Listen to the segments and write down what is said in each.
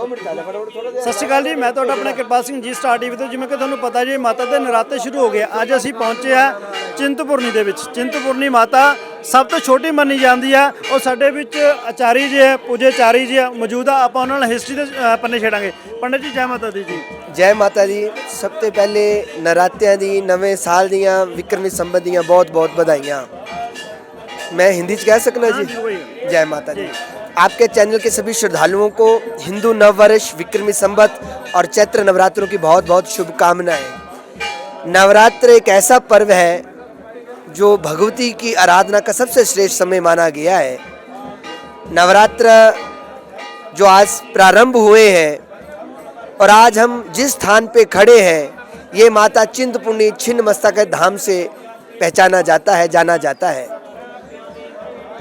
ਸਤਿ ਸ਼੍ਰੀ ਅਕਾਲ ਜੀ, ਮੈਂ ਤੁਹਾਡਾ ਆਪਣਾ ਕਿਰਪਾਲ ਸਿੰਘ ਜੀ ਸਟਾਰ ਟੀਵੀ ਤੋਂ। ਜਿਵੇਂ ਕਿ ਤੁਹਾਨੂੰ ਪਤਾ ਜੀ, ਮਾਤਾ ਦੇ ਨਰਾਤੇ ਸ਼ੁਰੂ ਹੋ ਗਏ। ਅੱਜ ਅਸੀਂ ਪਹੁੰਚੇ ਆ ਚਿੰਤਪੁਰਨੀ ਦੇ ਵਿੱਚ। ਚਿੰਤਪੁਰਨੀ ਮਾਤਾ ਸਭ ਤੋਂ ਛੋਟੀ ਮੰਨੀ ਜਾਂਦੀ ਹੈ। ਉਹ ਸਾਡੇ ਵਿੱਚ ਆਚਾਰੀ ਜੀ ਹੈ, ਪੂਜੇ ਆਚਾਰੀ ਜੀ ਮੌਜੂਦ ਆ। ਆਪਾਂ ਉਹਨਾਂ ਨਾਲ ਹਿਸਟਰੀ ਦੇ ਪੰਨੇ ਛੇੜਾਂਗੇ। ਪੰਡਿਤ ਜੀ ਜੈ ਮਾਤਾ ਦੀ ਜੀ। जय माता दी। सब तो पहले नरात्या दी नवे साल दियाँ विक्रमी संबत दियाँ बहुत बहुत बधाइयाँ। मैं हिंदी च कह सकना जी। जय माता दी। आपके चैनल के सभी श्रद्धालुओं को हिंदू नववर्ष विक्रमी संबत और चैत्र नवरात्रों की बहुत बहुत शुभकामनाएं। नवरात्र एक ऐसा पर्व है जो भगवती की आराधना का सबसे श्रेष्ठ समय माना गया है। नवरात्र जो आज प्रारंभ हुए हैं और आज हम जिस स्थान पे खड़े हैं, ये माता चिंतपूर्णी छिन्न मस्तक धाम से पहचाना जाता है, जाना जाता है।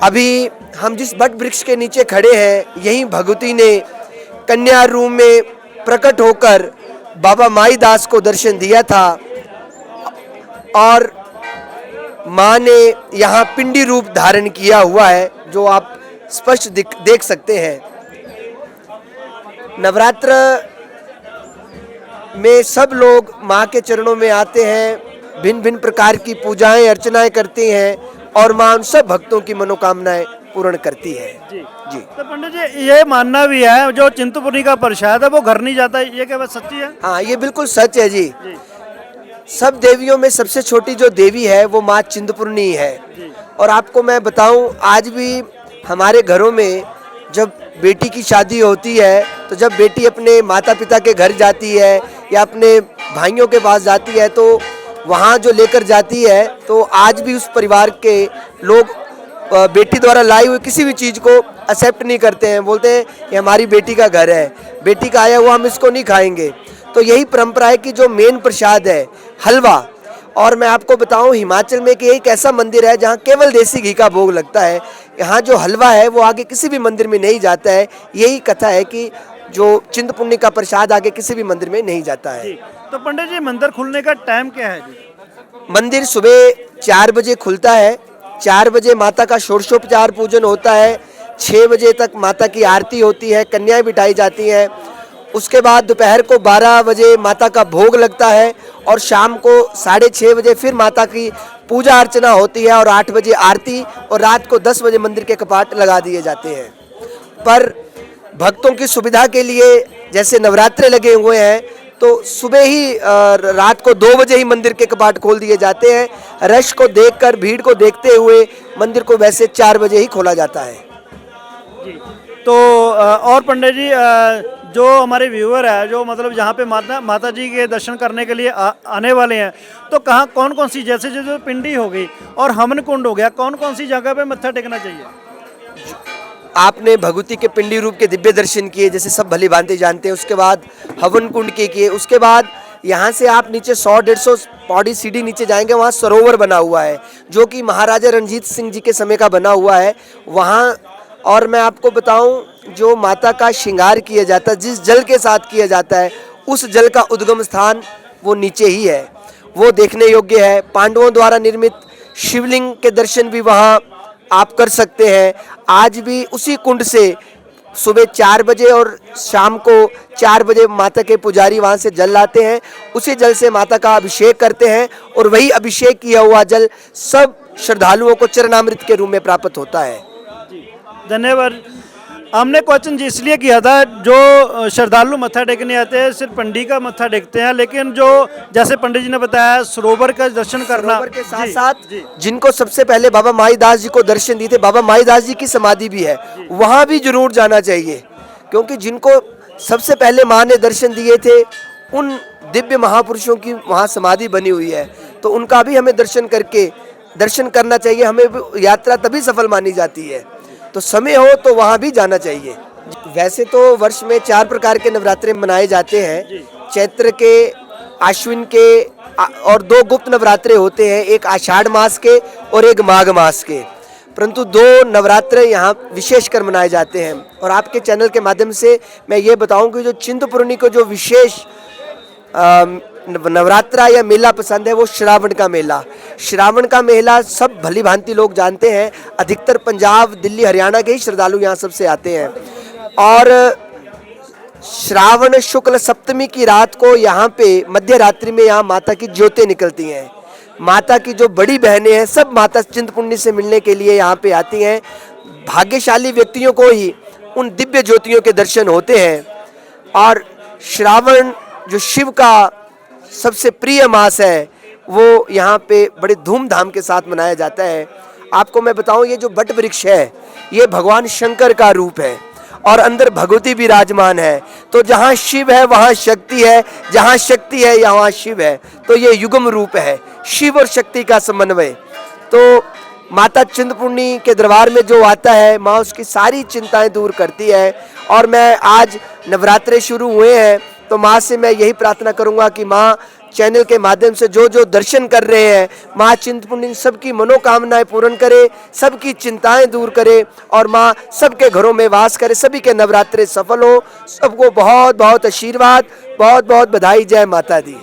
अभी हम जिस बट वृक्ष के नीचे खड़े हैं, यहीं भगवती ने कन्या रूप में प्रकट होकर बाबा माई दास को दर्शन दिया था और माँ ने यहाँ पिंडी रूप धारण किया हुआ है, जो आप स्पष्ट देख सकते हैं। नवरात्र में सब लोग माँ के चरणों में आते हैं, भिन्न भिन्न प्रकार की पूजाएं अर्चनाएं करते हैं और माँ उन सब भक्तों की मनोकामनाएं पूर्ण करती है। जी जी। तो पंडित जी, ये मानना भी है जो चिंतपूर्णी का प्रसाद है वो घर नहीं जाता, ये क्या बात सच्ची है? हाँ, ये बिल्कुल सच है जी। जी। सब देवियों में सबसे छोटी जो देवी है वो माँ चिंतपूर्णी है। जी। और आपको मैं बताऊं, आज भी हमारे घरों में जब बेटी की शादी होती है, तो जब बेटी अपने माता पिता के घर जाती है या अपने भाइयों के पास जाती है, तो वहाँ जो लेकर जाती है, तो आज भी उस परिवार के लोग बेटी द्वारा लाई हुई किसी भी चीज़ को एक्सेप्ट नहीं करते हैं। बोलते हैं ये हमारी बेटी का घर है, बेटी का आया हुआ हम इसको नहीं खाएंगे। तो यही परंपरा है कि जो मेन प्रसाद है हलवा। और मैं आपको बताऊं, हिमाचल में कि एक ऐसा मंदिर है जहां केवल देसी घी का भोग लगता है। यहाँ जो हलवा है वो आगे किसी भी मंदिर में नहीं जाता है। यही कथा है कि जो चिंतपूर्णी का प्रसाद आगे किसी भी मंदिर में नहीं जाता है। तो पंडित जी, मंदिर खुलने का टाइम क्या है जी? मंदिर सुबह 4 बजे खुलता है। 4 बजे माता का षोडशोपचार पूजन होता है। 6 बजे तक माता की आरती होती है, कन्याएं बिठाई जाती हैं। उसके बाद दोपहर को 12 बजे माता का भोग लगता है और शाम को 6:30 बजे फिर माता की पूजा अर्चना होती है और 8 बजे आरती और रात को 10 बजे मंदिर के कपाट लगा दिए जाते हैं। पर भक्तों की सुविधा के लिए जैसे नवरात्रे लगे हुए हैं, तो सुबह ही रात को 2 बजे ही मंदिर के कपाट खोल दिए जाते हैं। रश को देखकर, भीड़ को देखते हुए मंदिर को वैसे 4 बजे ही खोला जाता है। जी। तो और पंडित जी, जो हमारे व्यूअर है, जो मतलब जहाँ पे माता जी के दर्शन करने के लिए आने वाले हैं, तो कहाँ कौन कौन सी, जैसे जो पिंडी हो गई और हवन कुंड हो गया, कौन कौन सी जगह पे मत्था टेकना चाहिए? आपने भगवती के पिंडी रूप के दिव्य दर्शन किए, जैसे सब भली भांति जानते हैं। उसके बाद हवन कुंड के किए। उसके बाद यहाँ से आप नीचे 100-150 पौड़ी सीढ़ी नीचे जाएंगे, वहाँ सरोवर बना हुआ है जो कि महाराजा रणजीत सिंह जी के समय का बना हुआ है वहाँ। और मैं आपको बताऊं, जो माता का श्रृंगार किया जाता है, जिस जल के साथ किया जाता है, उस जल का उद्गम स्थान वो नीचे ही है, वो देखने योग्य है। पांडवों द्वारा निर्मित शिवलिंग के दर्शन भी वहाँ आप कर सकते हैं। आज भी उसी कुंड से सुबह 4 बजे और शाम को 4 बजे माता के पुजारी वहाँ से जल लाते हैं। उसी जल से माता का अभिषेक करते हैं और वही अभिषेक किया हुआ जल सब श्रद्धालुओं को चरणामृत के रूप में प्राप्त होता है। धन्यवाद। हमने क्वेश्चन इसलिए किया था, जो श्रद्धालु मत्था टेकने आते हैं सिर्फ पंडी का मत्था टेकते हैं, लेकिन जो जैसे पंडित जी ने बताया सरोवर का दर्शन करना, सरोवर के साथ साथ जिनको सबसे पहले बाबा माई दास जी को दर्शन दिए थे, बाबा माई दास जी की समाधि भी है, वहाँ भी जरूर जाना चाहिए। क्योंकि जिनको सबसे पहले माँ ने दर्शन दिए थे, उन दिव्य महापुरुषों की वहाँ समाधि बनी हुई है, तो उनका भी हमें दर्शन करना चाहिए। हमें यात्रा तभी सफल मानी जाती है। तो समय हो तो वहाँ भी जाना चाहिए। वैसे तो वर्ष में 4 प्रकार के नवरात्रे मनाए जाते हैं। चैत्र के, आश्विन के और 2 गुप्त नवरात्रे होते हैं, एक आषाढ़ मास के और एक माघ मास के। परंतु 2 नवरात्रे यहाँ विशेषकर मनाए जाते हैं। और आपके चैनल के माध्यम से मैं ये बताऊँ कि जो चिंतपूर्णी को जो विशेष नवरात्रा या मेला पसंद है, वो श्रावण का मेला। श्रावण का मेला सब भली भांति लोग जानते हैं। अधिकतर पंजाब, दिल्ली, हरियाणा के ही श्रद्धालु यहाँ सबसे आते हैं। और श्रावण शुक्ल सप्तमी की रात को यहाँ पे मध्य रात्रि में यहाँ माता की ज्योतें निकलती हैं। माता की जो बड़ी बहनें हैं सब माता चिंतपूर्णी से मिलने के लिए यहाँ पे आती हैं। भाग्यशाली व्यक्तियों को ही उन दिव्य ज्योतियों के दर्शन होते हैं। और श्रावण जो शिव का सबसे प्रिय मास है वो यहाँ पे बड़े धूमधाम के साथ मनाया जाता है। आपको मैं बताऊं, ये जो बट वृक्ष है ये भगवान शंकर का रूप है और अंदर भगवती विराजमान है। तो जहाँ शिव है वहाँ शक्ति है, जहाँ शक्ति है यहाँ शिव है। तो ये युग्म रूप है, शिव और शक्ति का समन्वय। तो माता चिंतपूर्णी के दरबार में जो आता है माँ उसकी सारी चिंताएं दूर करती है। और मैं आज नवरात्रे शुरू हुए हैं तो माँ से मैं यही प्रार्थना करूंगा कि माँ चैनल के माध्यम से जो जो दर्शन कर रहे हैं माँ चिंतपूर्णी सबकी मनोकामनाएं पूर्ण करे, सबकी चिंताएं दूर करे और माँ सबके घरों में वास करे, सभी के नवरात्रे सफल हो। सबको बहुत बहुत आशीर्वाद, बहुत बहुत बधाई। जय माता दी।